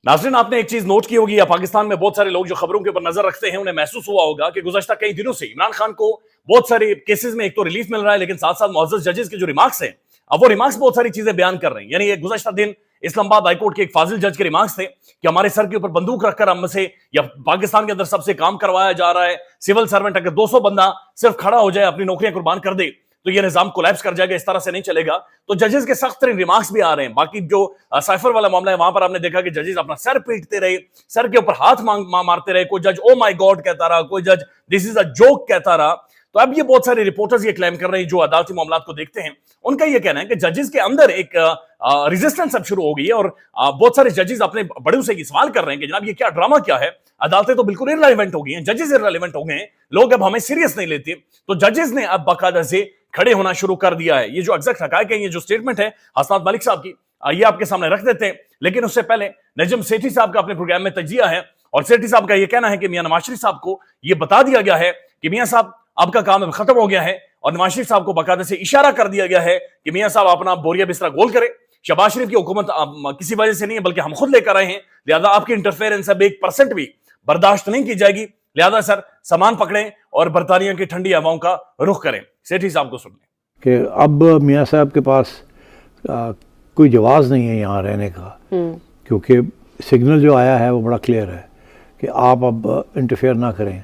नाज़रीन, आपने एक चीज नोट की होगी या पाकिस्तान में बहुत सारे लोग जो खबरों के ऊपर नजर रखते हैं उन्हें महसूस हुआ होगा कि गुज़श्ता कई दिनों से इमरान खान को बहुत सारे केसेस में एक तो रिलीफ मिल रहा है, लेकिन साथ साथ मुअज़्ज़ज़ जजेस के जो रिमार्क्स हैं, अब वो रिमार्क्स बहुत सारी चीजें बयान कर रहे हैं। यानी गुज़श्ता दिन इस्लामाबाद हाईकोर्ट के एक फाजिल जज के रिमार्क्स थे कि हमारे सर के ऊपर बंदूक रखकर हमसे या पाकिस्तान के अंदर सबसे काम करवाया जा रहा है। सिविल सर्वेंट अगर 200 बंदा सिर्फ खड़ा हो जाए, अपनी नौकरियां कुर्बान कर दे, तो ये निजाम कोलैप्स कर जाएगा, इस तरह से नहीं चलेगा। तो जजेस के सख्त तरीन रिमार्क्स भी आ रहे हैं। बाकी जो साइफर वाला मामला है, वहां पर आपने देखा कि जजेस अपना सर पीटते रहे, सर के ऊपर हाथ मारते रहे। कोई जज ओ माय गॉड कहता रहा, कोई जज दिस इज अ जोक कहता रहा। तो अब ये बहुत सारे रिपोर्टर्स ये क्लेम कर रहे हैं जो अदालती मामलात को देखते हैं, उनका ये कहना है कि जजेस के अंदर एक रेजिस्टेंस अब शुरू हो गई है और बहुत सारे जजेस अपने बड़ों से ये सवाल कर रहे हैं कि जनाब ये क्या ड्रामा क्या है, अदालतें तो बिल्कुल इररिलेवेंट हो गई हैं, जजेस इररिलेवेंट हो गए हैं, लोग अब हमें सीरियस नहीं लेते। तो जजेस ने अब बाकायदा से खड़े होना शुरू कर दिया है। ये जो एग्जैक्ट हकायक है, ये जो स्टेटमेंट है हसनात मलिक साहब की, ये आपके सामने रख देते हैं। लेकिन उससे पहले नजम सेठी साहब का अपने प्रोग्राम में तजिया है और सेठी साहब का ये कहना है कि मियां नवाज शरीफ साहब को ये बता दिया गया है कि मियां साहब आपका काम अब खत्म हो गया है, और नवाज शरीफ साहब को बाकायदा से इशारा कर दिया गया है कि मियां साहब अपना बोरिया बिस्तरा गोल करें। शहबाज शरीफ की हुकूमत किसी वजह से नहीं है, बल्कि हम खुद लेकर आए हैं, लिहाजा आपकी इंटरफेरेंस अब 1% भी बर्दाश्त नहीं की जाएगी। लिहाजा सर सामान पकड़ें और बरतानिया की ठंडी हवाओं का रुख करें। सेठी साहब को सुन लें कि अब मियाँ साहब के पास कोई जवाज़ नहीं है यहाँ रहने का, क्योंकि सिग्नल जो आया है वो बड़ा क्लियर है कि आप अब इंटरफेयर ना करें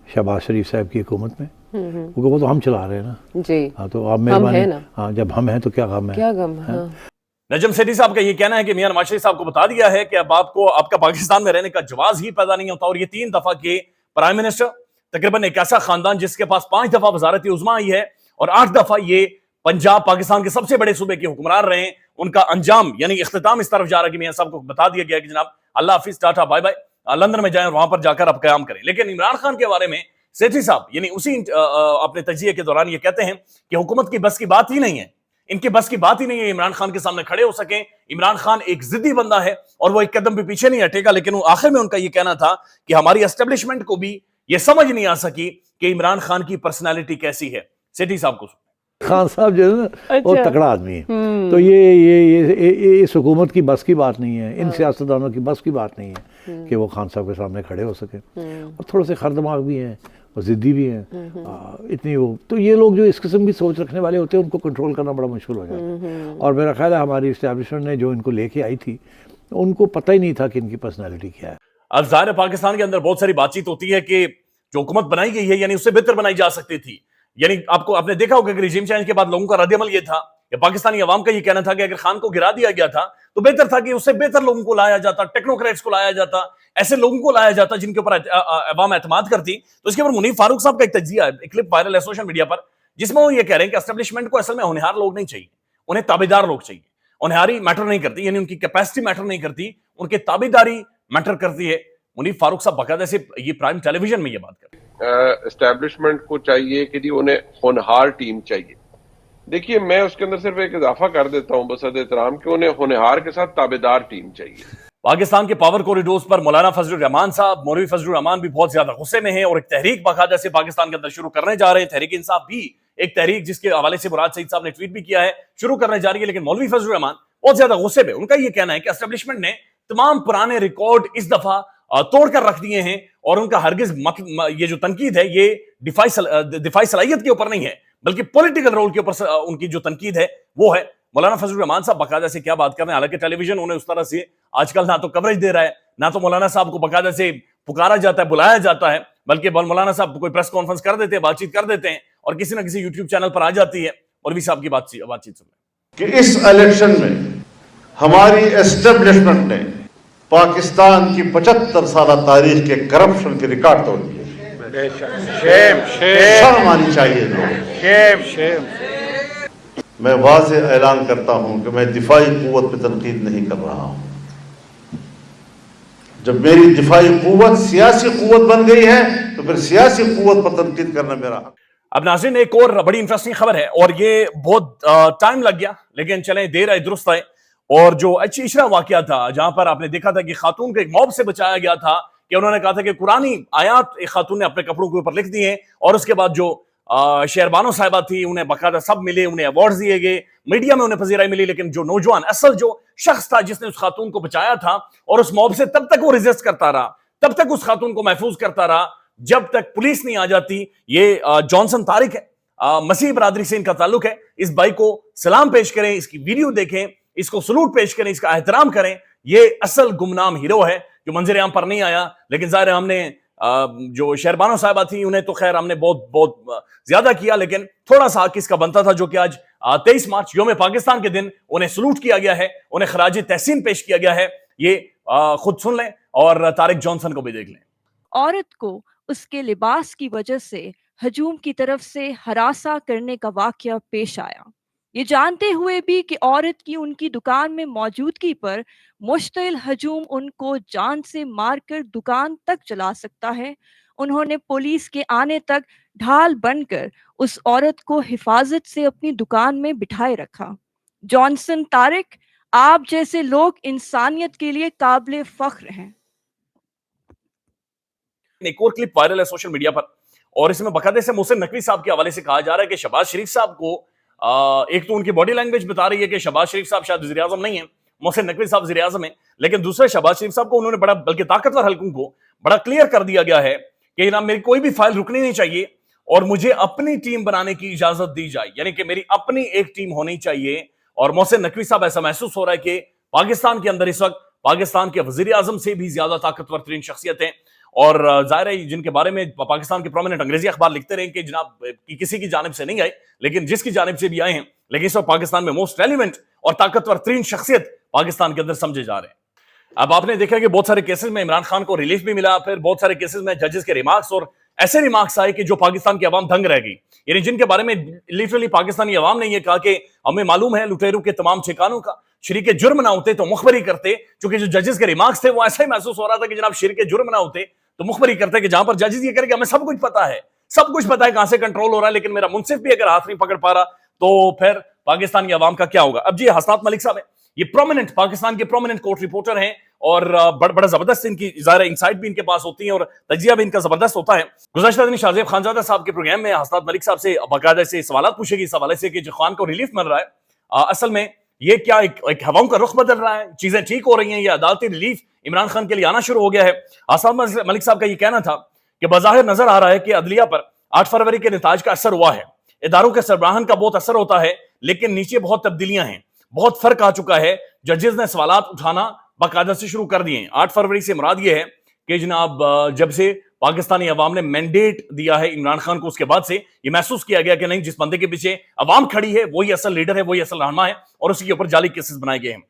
शहबाज शरीफ साहब की हुकूमत में, क्योंकि वो तो हम चला रहे हैं ना जी। हाँ, तो आप मेहरबानी, हाँ जब हम हैं तो क्या गम है, क्या गम है। हाँ। नजम सेठी साहब का ये कहना है कि मियां नवाज शरीफ साहब को बता दिया है कि अब आपको आपका पाकिस्तान में रहने का जवाज ही पैदा नहीं होता। और ये 3 दफा के प्राइम मिनिस्टर, तकरीबन एक ऐसा खानदान जिसके पास 5 दफा वजारत उज़्मा आई है और 8 दफा ये पंजाब पाकिस्तान के सबसे बड़े सूबे के हुक्मरान रहे हैं, उनका अंजाम यानी इख्तिताम इस तरफ जा रहा है कि मियां साहब को बता दिया गया कि जनाब अल्लाह हाफिज, टाटा बाय बाय, लंदन में जाएं और वहां पर जाकर आप कयाम करें। लेकिन इमरान खान के बारे में सेठी साहब यानी उसी अपने तजिए के दौरान ये कहते हैं कि हुकूमत की बस की बात ही नहीं है, इनकी बस की बात ही नहीं है इमरान खान के सामने खड़े हो सके। इमरान खान एक जिद्दी बंदा है और वो एक कदम भी पीछे नहीं हटेगा। लेकिन आखिर में उनका ये कहना था कि हमारी एस्टेब्लिशमेंट को भी ये समझ नहीं आ सकी कि इमरान खान की पर्सनैलिटी कैसी है। सेठी साहब को खान साहब जो है ना वो तकड़ा आदमी है, तो ये इस हुकूमत की बस की बात नहीं है, इन सियासतदानों की बस की बात नहीं है कि वो खान साहब के सामने खड़े हो सके। और थोड़े से खरदमाग भी हैं और ज़िद्दी भी हैं, इतनी वो, तो ये लोग जो इस किस्म की सोच रखने वाले होते हैं उनको कंट्रोल करना बड़ा मुश्किल हो जाता है। और मेरा ख्याल है हमारी इस्टेब्लिशमेंट ने जो इनको लेके आई थी उनको पता ही नहीं था कि इनकी पर्सनैलिटी क्या है। अब ज़ाहिर है पाकिस्तान के अंदर बहुत सारी बातचीत होती है कि जो हुकूमत बनाई गई है यानी उससे बेहतर बनाई जा सकती थी। यानी आपने देखा होगा कि रिजीम चेंज के बाद लोगों का रद्द-ए-अमल ये था कि पाकिस्तानी अवाम का ये कहना था कि अगर खान को गिरा दिया गया था तो बेहतर था कि उससे बेहतर लोगों को लाया जाता, टेक्नोक्रेट्स को लाया जाता, ऐसे लोगों को लाया जाता जिनके ऊपर अवाम एतमाद करती। तो इसके ऊपर मुनीर फारूक साहब का एक तजिया है, एक क्लिप वायरल है सोशल मीडिया पर, जिसमें वो ये कह रहे हैं कि एस्टेब्लिशमेंट को असल में होनहार लोग नहीं चाहिए, उन्हें ताबेदार लोग चाहिए। होनहारी मैटर नहीं करती, यानी उनकी कैपेसिटी मैटर नहीं करती, उनकी ताबेदारी मैटर करती है। मुनीर फारूक साहब बाकायदा से ये प्राइम टेलीविजन में ये बात कर रहे हैं। एस्टेब्लिशमेंट को चाहिए कि जी उन्हें होनहार टीम चाहिए। देखिए मैं उसके अंदर सिर्फ एक इजाफा कर देता हूं बसद एहतराम कि उन्हें होनहार के साथ ताबेदार टीम चाहिए। पाकिस्तान के पावर कॉरिडोर्स पर मौलाना फजलुर रहमान साहब, मौलवी फजलुर रहमान भी बहुत ज्यादा गुस्से में हैं और एक तहरीक बाकायदा से पाकिस्तान के अंदर शुरू करने जा रहे हैं। तहरीक इंसाफ भी एक तहरीक जिसके हवाले से मुराद सईद साहब ने ट्वीट भी किया है, शुरू करने जा रही है। लेकिन मौलवी फजलुर रहमान बहुत ज्यादा गुस्से में, उनका यह कहना है कि एस्टेब्लिशमेंट ने तमाम पुराने रिकॉर्ड इस दफा तोड़कर रख दिए हैं और उनका हरगिज ये जो तनकीद है ये दिफाई सलाहियत के ऊपर नहीं है, बल्कि पॉलिटिकल रोल के ऊपर उनकी जो तनकीद है वो है। मौलाना फजलुर रहमान साहब बाकायदा से क्या बात कर रहे हैं, हालांकि टेलीविजन उन्हें उस तरह से आजकल ना तो कवरेज दे रहा है, ना तो मौलाना साहब को बाकायदा से पुकारा जाता है, बुलाया जाता है, बल्कि मौलाना साहब कोई प्रेस कॉन्फ्रेंस कर देते हैं, बातचीत कर देते हैं और किसी ना किसी यूट्यूब चैनल पर आ जाती है। मौलवी साहब की बातचीत सुन कि इस इलेक्शन में हमारी एस्टेब्लिशमेंट ने पाकिस्तान की 75 साल तारीख के करप्शन के रिकॉर्ड तोड़ दिए। शर्म आनी चाहिए लोग। मैं वाज़ेह ऐलान करता हूं कि मैं दिफाई कुव्वत पर तनकीद नहीं कर रहा हूं। जब मेरी दिफाई कुव्वत सियासी कुव्वत बन गई है तो फिर सियासी कुव्वत पर तनकीद करना मेरा हक। अब नाज़रीन एक और बड़ी इंटरेस्टिंग खबर है और ये बहुत टाइम लग गया, लेकिन चलें देर आए दुरुस्त आए। और जो इशरा वाकया था जहां पर आपने देखा था कि खातून को एक मॉब से बचाया गया था कि उन्होंने कहा था कि कुरानी आयात एक खातून ने अपने कपड़ों के ऊपर लिख दिए और उसके बाद जो शेरबानो साहिबा थी उन्हें बाकायदा सब मिले, उन्हें अवार्ड्स दिए गए, मीडिया में उन्हें पजीराई मिली। लेकिन जो नौजवान असल जो شخص تھا جس نے اس خاتون کو بچایا تھا، اور اس موب سے تب تک وہ ریزسٹ کرتا رہا، تب تک اس خاتون کو محفوظ کرتا رہا جب تک پولیس نہیں آ جاتی۔ یہ جانسن طارق ہے، مسیح برادری سے ان کا تعلق ہے۔ اس بھائی کو سلام پیش کریں، اس کی ویڈیو دیکھیں، اس کو سلوٹ پیش کریں، اس کا احترام کریں۔ یہ اصل گمنام ہیرو ہے جو منظر عام پر نہیں آیا، لیکن ظاہر ہے ہم نے جو شہربانو صاحبہ تھی انہیں تو خیر ہم نے بہت زیادہ کیا، لیکن تھوڑا سا حق اس کا بنتا تھا، جو کہ آج 23 مارچ یوم پاکستان کے دن انہیں سلوٹ کیا گیا ہے، انہیں خراج تحسین پیش کیا گیا ہے۔ یہ خود سن لیں اور طارق جانسن کو بھی دیکھ لیں۔ عورت کو اس کے لباس کی وجہ سے ہجوم کی طرف سے ہراساں کرنے کا واقعہ پیش آیا، یہ جانتے ہوئے بھی کہ عورت کی ان کی دکان میں موجودگی پر مشتعل ہجوم ان کو جان سے مار کر دکان تک چلا سکتا ہے۔ انہوں نے پولیس کے آنے تک ڈھال بن کر اس عورت کو حفاظت سے اپنی دکان میں بٹھائے رکھا۔ جانسن طارق، آپ جیسے لوگ انسانیت کے لیے قابل فخر ہیں۔ ایک اور کلپ وائرل ہے سوشل میڈیا پر، اور اس میں باقاعدہ سے محسن نقوی صاحب کے حوالے سے کہا جا رہا ہے کہ شہباز شریف صاحب کو ایک تو ان کی باڈی لینگویج بتا رہی ہے کہ شہباز شریف صاحب شاید وزیر اعظم نہیں ہیں، محسن نقوی صاحب وزیر اعظم ہیں، لیکن دوسرے شہباز شریف صاحب کو انہوں نے بڑا، بلکہ طاقتور حلقوں کو بڑا کلیئر کر دیا گیا ہے کہ جناب میری کوئی بھی فائل رکنی نہیں چاہیے اور مجھے اپنی ٹیم بنانے کی اجازت دی جائے، یعنی کہ میری اپنی ایک ٹیم ہونی چاہیے۔ اور محسن نقوی صاحب ایسا محسوس ہو رہا ہے کہ پاکستان کے اندر اس وقت پاکستان کے وزیر اعظم سے بھی زیادہ طاقتور ترین شخصیتیں، اور ظاہر ہے جن کے بارے میں پاکستان کے پرومیننٹ انگریزی اخبار لکھتے رہے کہ جناب کسی کی جانب سے نہیں آئے، لیکن جس کی جانب سے بھی آئے ہیں، لیکن اس وقت پاکستان میں موسٹ ریلیونٹ اور طاقتور ترین شخصیت پاکستان کے اندر سمجھے جا رہے ہیں۔ اب آپ نے دیکھا کہ بہت سارے کیسز میں عمران خان کو ریلیف بھی ملا، پھر بہت سارے کیسز میں ججز کے ریمارکس اور ایسے ریمارکس آئے کہ جو پاکستان کی عوام دنگ رہ گئی، یعنی جن کے بارے میں لٹرلی پاکستانی عوام نے یہ کہا کہ ہمیں معلوم ہے لٹیروں کے تمام ٹھکانوں کا، شریک جرم نہ ہوتے تو مخبری کرتے، چونکہ جو ججز کے ریمارکس تھے وہ ایسا ہی محسوس ہو رہا تھا کہ جناب شریک جرم نہ ہوتے تو مخبری کرتے، کہ جہاں پر ججز یہ کریں کہ ہمیں سب کچھ پتا ہے، سب کچھ پتا ہے کہاں سے کنٹرول ہو رہا ہے، لیکن میرا منصف بھی اگر ہاتھ نہیں پکڑ پا رہا تو پھر پاکستان کی عوام کا کیا ہوگا۔ اب جی حسنات ملک صاحب ہیں، یہ پرومیننٹ پاکستان کے پرومیننٹ کورٹ رپورٹر ہیں، اور بڑا زبردست ان کی ظاہر انسائٹ بھی ان کے پاس ہوتی ہیں اور تجزیہ بھی ان کا زبردست ہوتا ہے۔ گزشتہ دن شاہ زیب خانزادہ صاحب کے پروگرام میں حسنات ملک صاحب سے باقاعدہ سے سوالات پوچھے گی اس حوالے سے کہ جو خان کو ریلیف مل رہا ہے، اصل میں یہ کیا ایک ہواؤں کا رخ بدل رہا ہے، چیزیں ٹھیک ہو رہی ہیں، یہ عدالتی ریلیف عمران خان کے لیے آنا شروع ہو گیا ہے۔ حسنات ملک صاحب کا یہ کہنا تھا کہ بظاہر نظر آ رہا ہے کہ عدلیہ پر 8 فروری کے نتائج کا اثر ہوا ہے، اداروں کے سربراہان کا بہت اثر ہوتا ہے، لیکن نیچے بہت تبدیلیاں ہیں، بہت فرق آ چکا ہے، ججز نے سوالات اٹھانا باقاعدہ سے شروع کر دیے ہیں۔ 8 فروری سے مراد یہ ہے کہ جناب جب سے پاکستانی عوام نے مینڈیٹ دیا ہے عمران خان کو، اس کے بعد سے یہ محسوس کیا گیا کہ نہیں، جس بندے کے پیچھے عوام کھڑی ہے وہی اصل لیڈر ہے، وہی اصل رہنما ہے، اور اسی کے اوپر جعلی کیسز بنائے گئے ہیں۔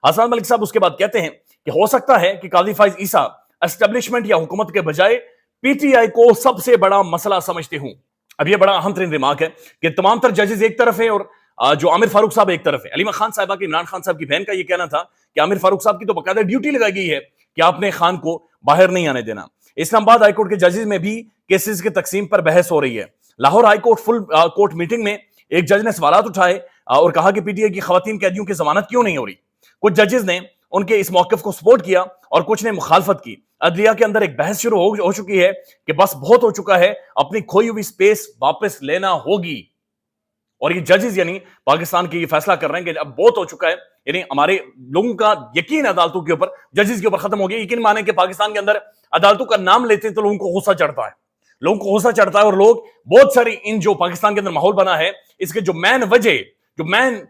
حسنات ملک صاحب اس کے بعد کہتے ہیں کہ ہو سکتا ہے کہ قاضی فائز عیسیٰ اسٹیبلشمنٹ یا حکومت کے بجائے پی ٹی آئی کو سب سے بڑا مسئلہ سمجھتے ہوں۔ اب یہ بڑا اہم ترین ریمارک ہے کہ تمام تر ججز ایک طرف ہیں اور جو عامر فاروق صاحب ایک طرف ہے۔ علیمہ خان صاحبہ کے عمران خان صاحب کی بہن کا یہ کہنا تھا کہ عامر فاروق صاحب کی تو باقاعدہ ڈیوٹی لگائی گئی ہے کہ آپ نے خان کو باہر نہیں آنے دینا۔ اسلام آباد ہائی کورٹ کے ججز میں بھی کیسز کی تقسیم پر بحث ہو رہی ہے۔ Lahore high court full court meeting میں ایک جج نے سوالات اٹھائے اور کہا کہ پی ٹی آئی کی خواتین قیدیوں کی ضمانت کیوں نہیں ہو رہی۔ کچھ ججز نے ان کے اس موقف کو سپورٹ کیا اور کچھ نے مخالفت کی۔ عدلیہ کے اندر ایک بحث شروع ہو چکی ہے کہ بس بہت ہو چکا ہے، اپنی کھوئی ہوئی سپیس واپس لینا ہوگی، اور یہ ججز یعنی پاکستان کے یہ فیصلہ کر رہے ہیں کہ اب بہت ہو چکا ہے، یعنی ہمارے لوگوں کا یقین عدالتوں کے اوپر، ججز کے اوپر ختم ہو گیا۔ یقین مانے کہ پاکستان کے اندر عدالتوں کا نام لیتے ہیں تو لوگوں کو غصہ چڑھتا ہے، لوگوں کو غصہ چڑھتا ہے، اور لوگ بہت ساری ان جو پاکستان کے اندر ماحول بنا ہے اس کے جو مین وجہ، جو مین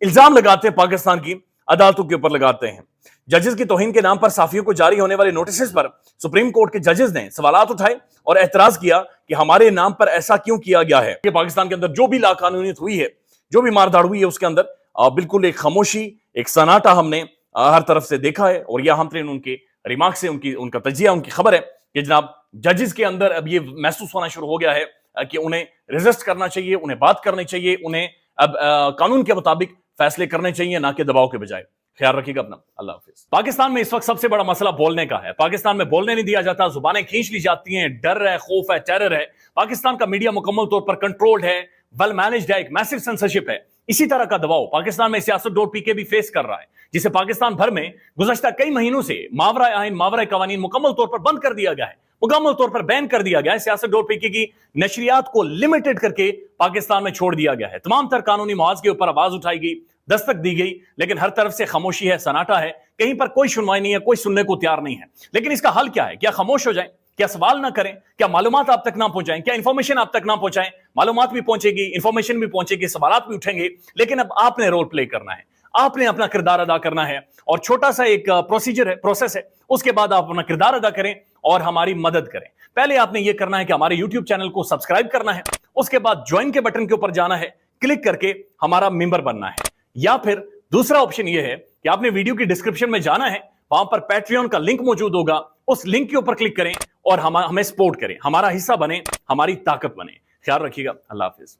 الزام لگاتے ہیں پاکستان کی عدالتوں کے اوپر لگاتے ہیں۔ ججز کی توہین کے نام پر صحافیوں کو جاری ہونے والے نوٹسز پر سپریم کورٹ کے ججز نے سوالات اٹھائے اور اعتراض کیا کہ ہمارے نام پر ایسا کیوں کیا گیا ہے کہ پاکستان کے اندر جو بھی لاقانونیت ہوئی ہے، جو بھی مار دھاڑ ہوئی ہے، اس کے اندر بالکل ایک خاموشی، ایک سناٹا ہم نے ہر طرف سے دیکھا ہے۔ اور یہ اہم ترین ان کے ریمارک سے ان کا تجزیہ، ان کی خبر ہے کہ جناب ججز کے اندر اب یہ محسوس ہونا شروع ہو گیا ہے کہ انہیں ریزسٹ کرنا چاہیے، انہیں بات کرنی چاہیے، انہیں اب قانون کے مطابق فیصلے کرنے چاہیے، نہ کہ دباؤ کے بجائے۔ خیال رکھیے گا اپنا، اللہ حافظ۔ پاکستان میں اس وقت سب سے بڑا مسئلہ بولنے کا ہے۔ پاکستان میں بولنے نہیں دیا جاتا، زبانیں کھینچ لی جاتی ہیں، ڈر ہے، خوف ہے، ٹیرر ہے۔ پاکستان کا میڈیا مکمل طور پر کنٹرولڈ ہے، ویل مینجڈ ہے، ایک میسو سینسرشپ ہے۔ اسی طرح کا دباؤ پاکستان میں سیاست ڈور پی کے بھی فیس کر رہا ہے، جسے پاکستان بھر میں گزشتہ کئی مہینوں سے ماورائے آئین، ماورائے قوانین مکمل طور پر بند کر دیا گیا ہے، مکمل طور پر بین کر دیا گیا ہے۔ سیاست ڈور پی کے کی نشریات کو لمیٹڈ کر کے پاکستان میں چھوڑ دیا گیا ہے۔ تمام تر قانونی محاذ کے اوپر آواز اٹھائی گئی، दस्तक दी गई, लेकिन हर तरफ से खामोशी है, सन्नाटा है, कहीं पर कोई सुनवाई नहीं है, कोई सुनने को तैयार नहीं है। लेकिन इसका हल क्या है? क्या खामोश हो जाएं? क्या सवाल ना करें? क्या मालूमात आप तक ना पहुंचाएं? क्या इंफॉर्मेशन आप तक ना पहुंचाएं? मालूमात भी पहुंचेगी, इंफॉर्मेशन भी पहुंचेगी, सवालात भी उठेंगे, लेकिन अब आपने रोल प्ले करना है, आपने अपना किरदार अदा करना है। और छोटा सा एक प्रोसीजर है, प्रोसेस है, उसके बाद आप अपना किरदार अदा करें और हमारी मदद करें। पहले आपने ये करना है कि हमारे YouTube चैनल को सब्सक्राइब करना है, उसके बाद ज्वाइन के बटन के ऊपर जाना है, क्लिक करके हमारा मेंबर बनना है। या फिर दूसरा ऑप्शन ये है कि आपने वीडियो की डिस्क्रिप्शन में जाना है, वहां पर पैट्रियन का लिंक मौजूद होगा, उस लिंक के ऊपर क्लिक करें और हमें सपोर्ट करें, हमारा हिस्सा बने, हमारी ताकत बने। ख्याल रखिएगा। अल्लाह हाफिज।